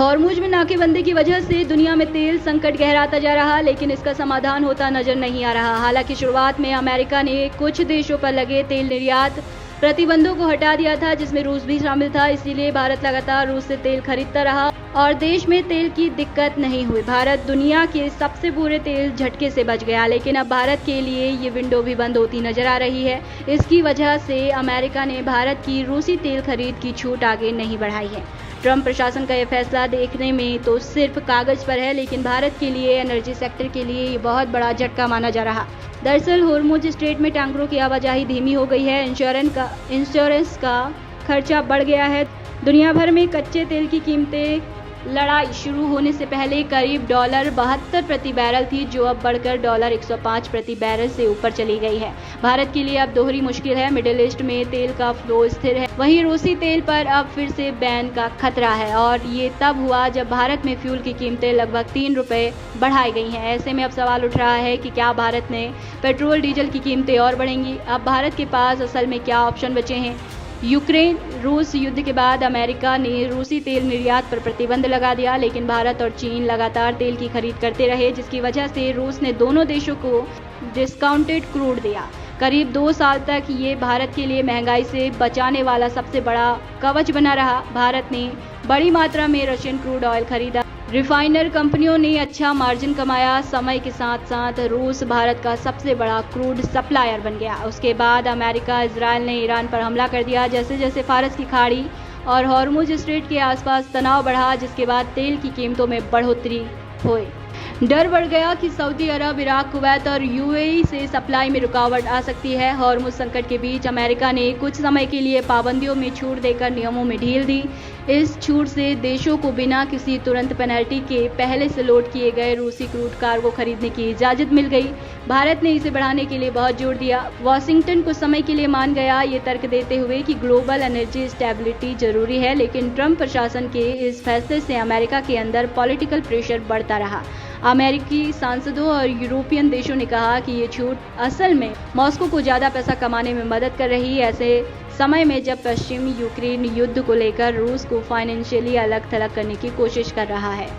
Hormuz में नाकेबंदी की वजह से दुनिया में तेल संकट गहराता जा रहा, लेकिन इसका समाधान होता नजर नहीं आ रहा। हालांकि शुरुआत में अमेरिका ने कुछ देशों पर लगे तेल निर्यात प्रतिबंधों को हटा दिया था, जिसमें रूस भी शामिल था। इसीलिए भारत लगातार रूस से तेल खरीदता रहा और देश में तेल की दिक्कत नहीं हुई। भारत दुनिया के सबसे बुरे तेल झटके से बच गया, लेकिन अब भारत के लिए ये विंडो भी बंद होती नजर आ रही है। इसकी वजह से अमेरिका ने भारत की रूसी तेल खरीद की छूट आगे नहीं बढ़ाई है। ट्रंप प्रशासन का यह फैसला देखने में तो सिर्फ कागज पर है, लेकिन भारत के लिए एनर्जी सेक्टर के लिए ये बहुत बड़ा झटका माना जा रहा। दरअसल हॉर्मुज स्ट्रेट में टैंकरों की आवाजाही धीमी हो गई है, इंश्योरेंस का खर्चा बढ़ गया है। दुनिया भर में कच्चे तेल की कीमतें लड़ाई शुरू होने से पहले करीब $72 प्रति बैरल थी, जो अब बढ़कर $105 प्रति बैरल से ऊपर चली गई है। भारत के लिए अब दोहरी मुश्किल है। मिडिल ईस्ट में तेल का फ्लो स्थिर है, वहीं रूसी तेल पर अब फिर से बैन का खतरा है, और ये तब हुआ जब भारत में फ्यूल की कीमतें लगभग ₹3 बढ़ाई गई हैं। ऐसे में अब सवाल उठ रहा है कि क्या भारत में पेट्रोल डीजल की कीमतें और बढ़ेंगी। अब भारत के पास असल में क्या ऑप्शन बचे हैं? यूक्रेन रूस युद्ध के बाद अमेरिका ने रूसी तेल निर्यात पर प्रतिबंध लगा दिया, लेकिन भारत और चीन लगातार तेल की खरीद करते रहे, जिसकी वजह से रूस ने दोनों देशों को डिस्काउंटेड क्रूड दिया। करीब 2 साल तक ये भारत के लिए महंगाई से बचाने वाला सबसे बड़ा कवच बना रहा। भारत ने बड़ी मात्रा में रशियन क्रूड ऑयल खरीदा, रिफाइनर कंपनियों ने अच्छा मार्जिन कमाया। समय के साथ साथ रूस भारत का सबसे बड़ा क्रूड सप्लायर बन गया। उसके बाद अमेरिका, इजराइल ने ईरान पर हमला कर दिया। जैसे जैसे फारस की खाड़ी और हॉर्मुज स्ट्रेट के आसपास तनाव बढ़ा, जिसके बाद तेल की कीमतों में बढ़ोतरी हुई। डर बढ़ गया कि सऊदी अरब, इराक, कुवैत और यूएई से सप्लाई में रुकावट आ सकती है। हॉर्मुज संकट के बीच अमेरिका ने कुछ समय के लिए पाबंदियों में छूट देकर नियमों में ढील दी। इस छूट से देशों को बिना किसी तुरंत पेनल्टी के पहले से लोड किए गए रूसी क्रूड कार्गो खरीदने की इजाजत मिल गई। भारत ने इसे बढ़ाने के लिए बहुत जोर दिया। वॉशिंगटन कुछ समय के लिए मान गया, ये तर्क देते हुए कि ग्लोबल एनर्जी स्टेबिलिटी जरूरी है, लेकिन ट्रंप प्रशासन के इस फैसले से अमेरिका के अंदर पॉलिटिकल प्रेशर बढ़ता रहा। अमेरिकी सांसदों और यूरोपियन देशों ने कहा कि ये छूट असल में मॉस्को को ज़्यादा पैसा कमाने में मदद कर रही है, ऐसे समय में जब पश्चिम यूक्रेन युद्ध को लेकर रूस को फाइनेंशियली अलग थलग करने की कोशिश कर रहा है।